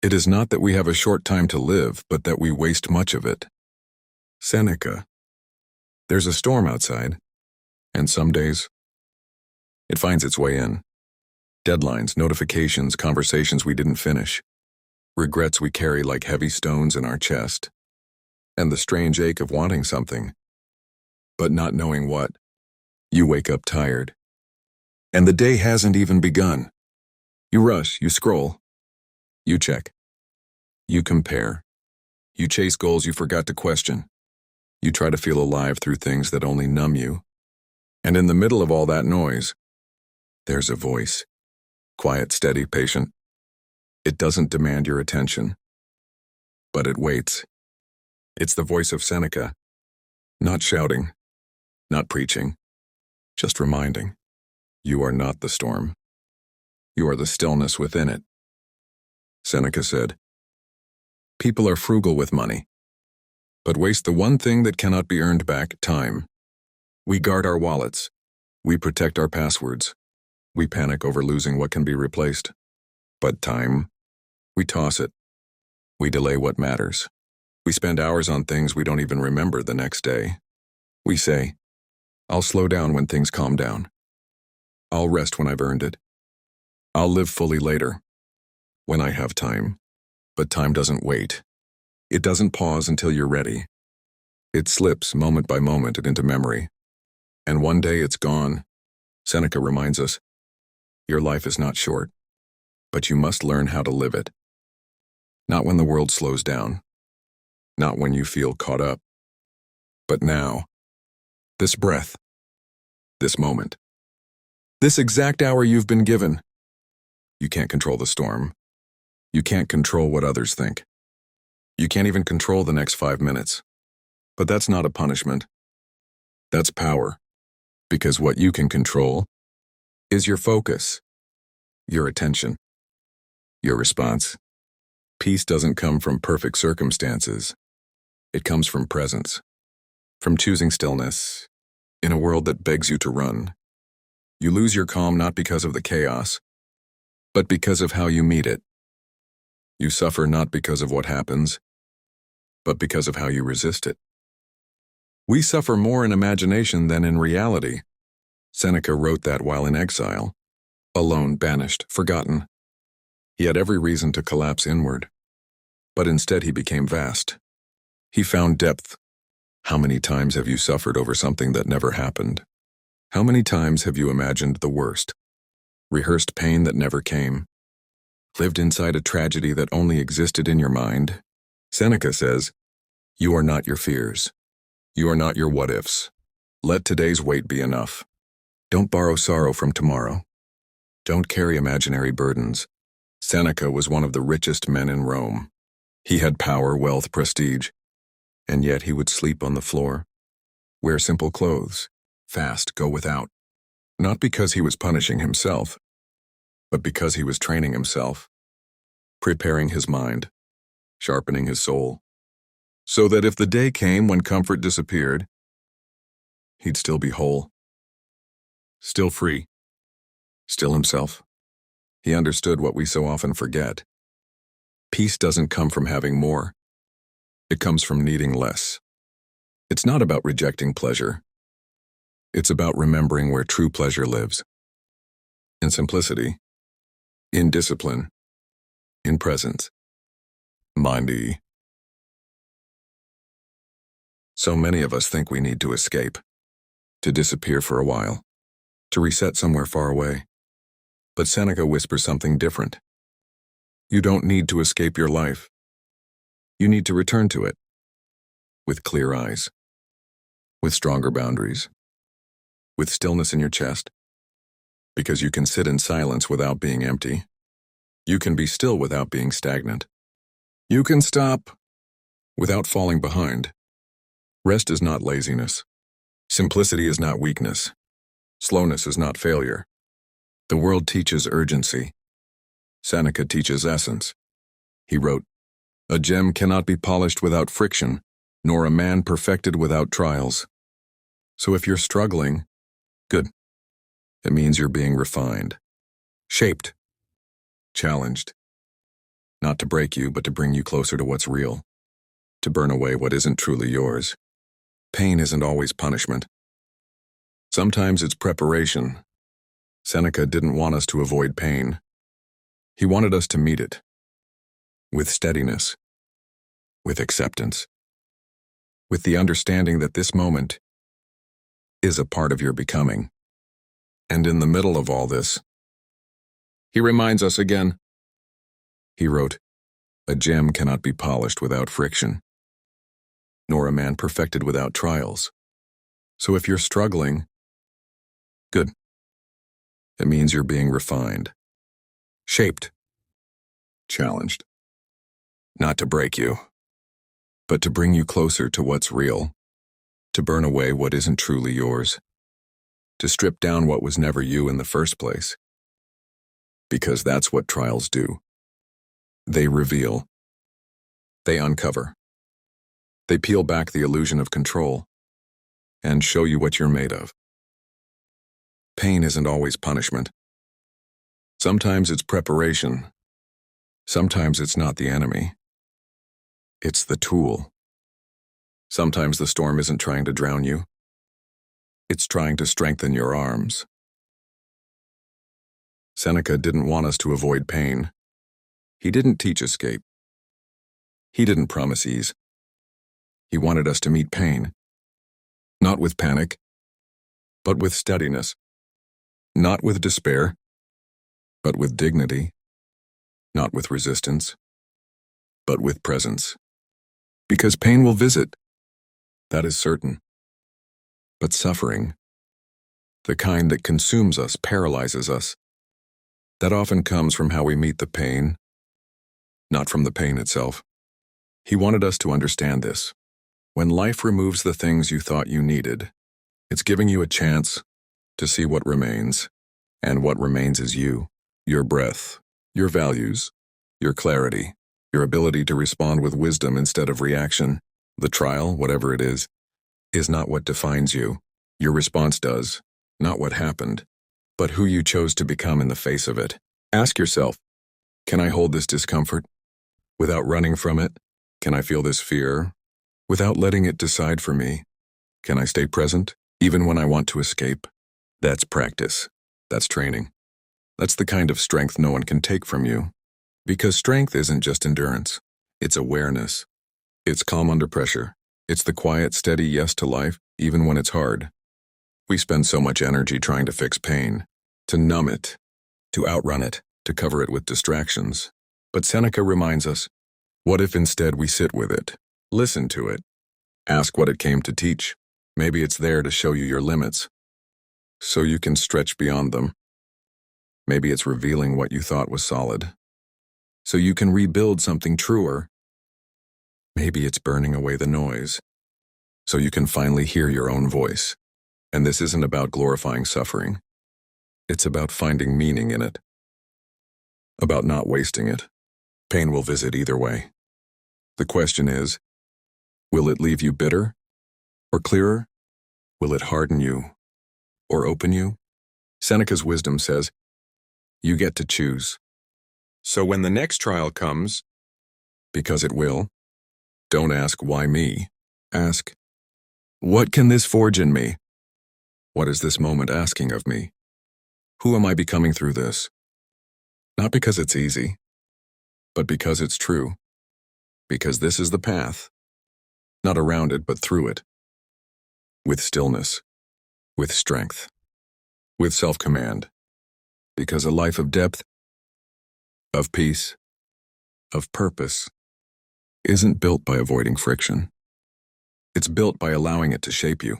It is not that we have a short time to live, but that we waste much of it. Seneca. There's a storm outside, and some days it finds its way in. Deadlines, notifications, conversations we didn't finish, regrets we carry like heavy stones in our chest, and the strange ache of wanting something, but not knowing what. You wake up tired, and the day hasn't even begun. You rush, you scroll, you check, you compare, you chase goals you forgot to question. You try to feel alive through things that only numb you. And in the middle of all that noise, there's a voice. Quiet, steady, patient. It doesn't demand your attention, but it waits. It's the voice of Seneca. Not shouting, not preaching, just reminding. You are not the storm. You are the stillness within it. Seneca said, "People are frugal with money, but waste the one thing that cannot be earned back, time. We guard our wallets. We protect our passwords. We panic over losing what can be replaced. But time, we toss it. We delay what matters. We spend hours on things we don't even remember the next day. We say, I'll slow down when things calm down. I'll rest when I've earned it. I'll live fully later, when I have time. But time doesn't wait. It doesn't pause until you're ready. It slips moment by moment into memory. And one day it's gone. Seneca reminds us, your life is not short, but you must learn how to live it. Not when the world slows down. Not when you feel caught up. But now. This breath. This moment. This exact hour you've been given. You can't control the storm. You can't control what others think. You can't even control the next 5 minutes. But that's not a punishment. That's power. Because what you can control is your focus, your attention, your response. Peace doesn't come from perfect circumstances. It comes from presence, from choosing stillness in a world that begs you to run. You lose your calm not because of the chaos, but because of how you meet it. You suffer not because of what happens, but because of how you resist it. We suffer more in imagination than in reality. Seneca wrote that while in exile, alone, banished, forgotten. He had every reason to collapse inward, but instead he became vast. He found depth. How many times have you suffered over something that never happened? How many times have you imagined the worst, rehearsed pain that never came, lived inside a tragedy that only existed in your mind? Seneca says, you are not your fears. You are not your what-ifs. Let today's weight be enough. Don't borrow sorrow from tomorrow. Don't carry imaginary burdens. Seneca was one of the richest men in Rome. He had power, wealth, prestige, and yet he would sleep on the floor, wear simple clothes, fast, go without. Not because he was punishing himself, but because he was training himself, preparing his mind, sharpening his soul, so that if the day came when comfort disappeared, he'd still be whole, still free, still himself. He understood what we so often forget. Peace doesn't come from having more. It comes from needing less. It's not about rejecting pleasure. It's about remembering where true pleasure lives. In simplicity, in discipline, in presence, mind-y. So many of us think we need to escape, to disappear for a while, to reset somewhere far away. But Seneca whispers something different. You don't need to escape your life. You need to return to it, with clear eyes, with stronger boundaries, with stillness in your chest, because you can sit in silence without being empty. You can be still without being stagnant. You can stop without falling behind. Rest is not laziness. Simplicity is not weakness. Slowness is not failure. The world teaches urgency. Seneca teaches essence. He wrote, "A gem cannot be polished without friction, nor a man perfected without trials." So if you're struggling, good. It means you're being refined, shaped, challenged. not to break you, but to bring you closer to what's real, to burn away what isn't truly yours. Pain isn't always punishment. Sometimes it's preparation. Seneca didn't want us to avoid pain. He wanted us to meet it with steadiness, with acceptance, with the understanding that this moment is a part of your becoming. And in the middle of all this, he reminds us again. He wrote, "A gem cannot be polished without friction, nor a man perfected without trials." So if you're struggling, good. It means you're being refined, shaped, challenged. Not to break you, but to bring you closer to what's real, to burn away what isn't truly yours, to strip down what was never you in the first place. Because that's what trials do. They reveal. They uncover. They peel back the illusion of control and show you what you're made of. Pain isn't always punishment. Sometimes it's preparation. Sometimes it's not the enemy. It's the tool. Sometimes the storm isn't trying to drown you. It's trying to strengthen your arms. Seneca didn't want us to avoid pain. He didn't teach escape. He didn't promise ease. He wanted us to meet pain, not with panic, but with steadiness. Not with despair, but with dignity. Not with resistance, but with presence. Because pain will visit, that is certain. But suffering, the kind that consumes us, paralyzes us, that often comes from how we meet the pain, not from the pain itself. He wanted us to understand this. When life removes the things you thought you needed, it's giving you a chance to see what remains, and what remains is you, your breath, your values, your clarity, your ability to respond with wisdom instead of reaction. The trial, whatever it is not what defines you. Your response does, not what happened, but who you chose to become in the face of it. Ask yourself, can I hold this discomfort without running from it? Can I feel this fear without letting it decide for me? Can I stay present even when I want to escape? That's practice. That's training. That's the kind of strength no one can take from you. Because strength isn't just endurance. It's awareness. It's calm under pressure. It's the quiet, steady yes to life, even when it's hard. We spend so much energy trying to fix pain, to numb it, to outrun it, to cover it with distractions. But Seneca reminds us, what if instead we sit with it, listen to it, ask what it came to teach? Maybe it's there to show you your limits, so you can stretch beyond them. Maybe it's revealing what you thought was solid, so you can rebuild something truer. Maybe it's burning away the noise, so you can finally hear your own voice. And this isn't about glorifying suffering. It's about finding meaning in it, about not wasting it. Pain will visit either way. The question is, will it leave you bitter or clearer? Will it harden you or open you? Seneca's wisdom says, you get to choose. So when the next trial comes, because it will, don't ask why me. Ask, what can this forge in me? What is this moment asking of me? Who am I becoming through this? Not because it's easy, but because it's true. Because this is the path, not around it, but through it. With stillness, with strength, with self-command. Because a life of depth, of peace, of purpose, isn't built by avoiding friction. It's built by allowing it to shape you.